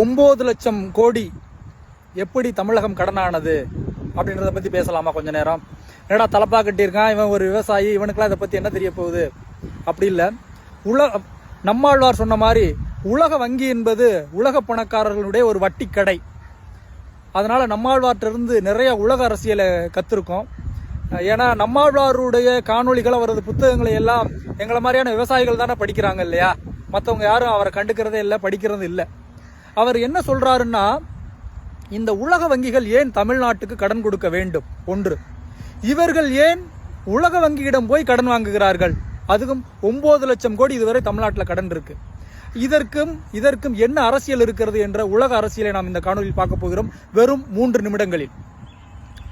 9 லட்சம் கோடி எப்படி தமிழகம் கடனானது அப்படின்றத பத்தி பேசலாமா கொஞ்ச நேரம்? என்னடா தலப்பா கட்டியிருக்கான் இவன், ஒரு விவசாயி, இவனுக்குலாம் இதை பத்தி என்ன தெரிய போகுது? அப்படி இல்லை. நம்மாழ்வார் சொன்ன மாதிரி உலக வங்கி என்பது உலக பணக்காரர்களுடைய ஒரு வட்டி கடை. அதனால நம்மாழ்வார்ட்டிருந்து நிறைய உலக அரசியலை கத்திருக்கோம். ஏன்னா நம்மாழ்வாருடைய காணொளிகள், அவரது புத்தகங்களை எல்லாம் எங்களை மாதிரியான விவசாயிகள் தானே படிக்கிறாங்க இல்லையா? மற்றவங்க யாரும் அவரை கண்டுக்கிறதே இல்லை, படிக்கிறது இல்லை. அவர் என்ன சொல்றாருன்னா, இந்த உலக வங்கிகள் ஏன் தமிழ்நாட்டுக்கு கடன் கொடுக்க வேண்டும்? ஒன்று, இவர்கள் ஏன் உலக வங்கியிடம் போய் கடன் வாங்குகிறார்கள்? அதுக்கும் 9 லட்சம் கோடி இதுவரை தமிழ்நாட்டில் கடன் இருக்கு. இதற்கும் என்ன அரசியல் இருக்கிறது என்ற உலக அரசியலை நாம் இந்த காணொலியில் பார்க்க போகிறோம், வெறும் 3 நிமிடங்களில்.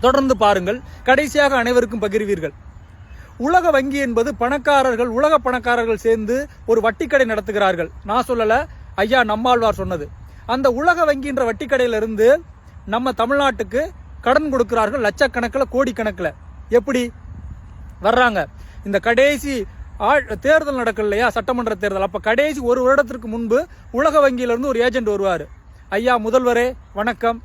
தொடர்ந்து பாருங்கள், கடைசியாக அனைவருக்கும் பகிர்வீர்கள். உலக வங்கி என்பது பணக்காரர்கள், உலக பணக்காரர்கள் சேர்ந்து ஒரு வட்டிக்கடை நடத்துகிறார்கள். நான் சொல்லல, ஐயா நம்மாழ்வார் சொன்னது. அந்த உலக வங்கின்ற வட்டிக்கடையிலிருந்து நம்ம தமிழ்நாட்டுக்கு கடன் கொடுக்கிறார்கள், லட்சக்கணக்கில், கோடிக்கணக்கில். எப்படி வர்றாங்க? இந்த கடைசி தேர்தல் நடக்கல இல்லையா, சட்டமன்ற தேர்தல். அப்ப கடைசி ஒரு வருடத்திற்கு முன்பு உலக வங்கியிலிருந்து ஒரு ஏஜென்ட் வருவாரு. ஐயா முதல்வரே வணக்கம்,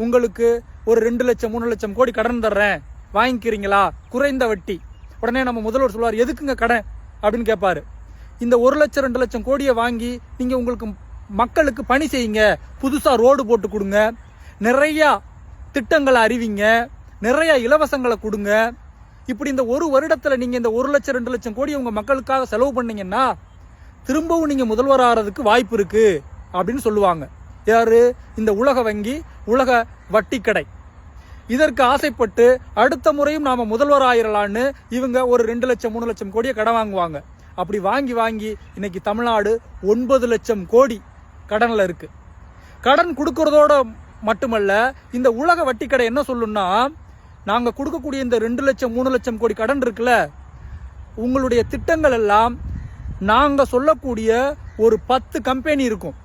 உங்களுக்கு ஒரு 2 லட்சம் 3 லட்சம் கோடி கடன் தர்றேன், வாங்கிக்கிறீங்களா? குறைந்த வட்டி. உடனே நம்ம முதல்வர் சொல்லுவார், எதுக்குங்க கடன் அப்படின்னு கேட்பாரு. இந்த 1 லட்சம் 2 லட்சம் கோடியை வாங்கி நீங்க உங்களுக்கு மக்களுக்கு பணி செய்யுங்க, புதுசா ரோடு போட்டு கொடுங்க, நிறைய திட்டங்களை அறிவிங்க, நிறைய இலவசங்களை கொடுங்க. இப்படி இந்த ஒரு வருடத்துல நீங்க இந்த 1 லட்சம் 2 லட்சம் கோடி உங்க மக்களுக்காக செலவு பண்ணீங்கன்னா திரும்பவும் நீங்க முதல்வர் ஆறதுக்கு வாய்ப்பு இருக்கு அப்படின்னு சொல்லுவாங்க. யாரு? இந்த உலக வங்கி, உலக வட்டிக்கடை. இதற்கு ஆசைப்பட்டு அடுத்த முறையும் நாம முதல்வர் ஆயிரலான்னு இவங்க ஒரு 2 லட்சம் 3 லட்சம் கோடியை கடன் வாங்குவாங்க. அப்படி வாங்கி இன்னைக்கு தமிழ்நாடு 9 லட்சம் கோடி கடன்ல இருக்கு. கடன் கொடுக்கறதோட மட்டுமல்ல, இந்த உலக வட்டிக்கடை என்ன சொல்லுன்னா, நாங்க கொடுக்கக்கூடிய இந்த 2 லட்சம் 3 லட்சம் கோடி கடன் இருக்குல்ல, உங்களுடைய திட்டங்கள் எல்லாம் நாங்க சொல்லக்கூடிய ஒரு 10 கம்பெனி இருக்கும்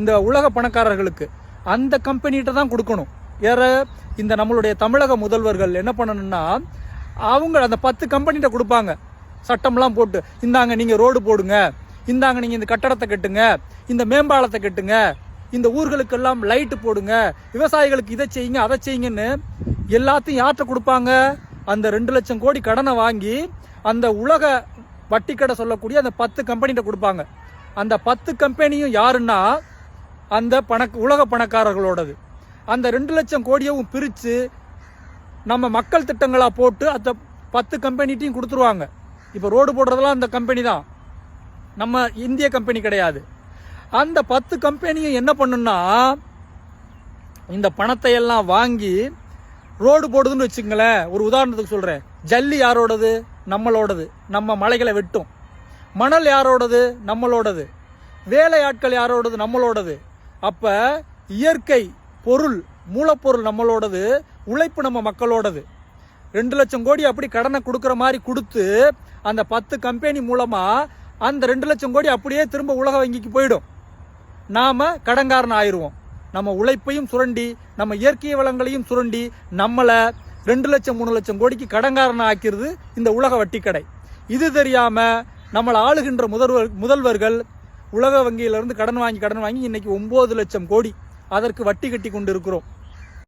இந்த உலக பணக்காரர்களுக்கு, அந்த கம்பெனிகிட்ட தான் கொடுக்கணும். வேற இந்த நம்மளுடைய தமிழக முதல்வர்கள் என்ன பண்ணணும்னா, அவங்க அந்த 10 கம்பெனிகிட்ட கொடுப்பாங்க, சட்டம்லாம் போட்டு, இந்தாங்க நீங்க ரோடு போடுங்க, இந்தாங்க நீங்க இந்த கட்டடத்தை கட்டுங்க, இந்த மேம்பாலத்தை கட்டுங்க, இந்த ஊர்களுக்கெல்லாம் லைட்டு போடுங்க, விவசாயிகளுக்கு இதை செய்யுங்க அதை செய்யுங்கன்னு எல்லாத்தையும் யார்கிட்ட கொடுப்பாங்க? அந்த 2 லட்சம் கோடி கடனை வாங்கி அந்த உலக வட்டிக்கடை சொல்லக்கூடிய அந்த 10 கம்பெனிகிட்ட கொடுப்பாங்க. அந்த 10 கம்பெனியும் யாருன்னா அந்த உலக பணக்காரர்களோடது. அந்த 2 லட்சம் கோடியவும் பிரித்து நம்ம மக்கள் திட்டங்களா போட்டு அந்த 10 கம்பெனிட்டையும் கொடுத்துருவாங்க. இப்போ ரோடு போடுறதெல்லாம் அந்த கம்பெனி தான், நம்ம இந்திய கம்பெனி கிடையாது. அந்த 10 கம்பெனியும் என்ன பண்ணுன்னா, இந்த பணத்தை எல்லாம் வாங்கி ரோடு போடுதுன்னு வச்சுங்களேன். ஒரு உதாரணத்துக்கு சொல்றேன், ஜல்லி யாரோடது? நம்மளோடது. நம்ம மலைகளை வெட்டும். மணல் யாரோடது? நம்மளோடது. வேலையாட்கள் யாரோடது? நம்மளோடது. அப்ப இயற்கை பொருள், மூலப்பொருள் நம்மளோடது, உழைப்பு நம்ம மக்களோடது. 2 லட்சம் கோடி அப்படி கடனை கொடுக்கற மாதிரி கொடுத்து அந்த 10 கம்பெனி மூலமா அந்த 2 லட்சம் கோடி அப்படியே திரும்ப உலக வங்கிக்கு போயிடும். நாம கடன்காரன் ஆயிடுவோம். நம்ம உழைப்பையும் சுரண்டி, நம்ம இயற்கை வளங்களையும் சுரண்டி, நம்மளை 2 லட்சம் 3 லட்சம் கோடிக்கு கடன்காரன் ஆக்கிறது இந்த உலக வட்டிக்கடை. இது தெரியாம நம்மளை ஆளுகின்ற முதல்வர்கள் உலக வங்கியிலிருந்து கடன் வாங்கி இன்னைக்கு 9 லட்சம் கோடி அதற்கு வட்டி கட்டி கொண்டு இருக்கிறோம்.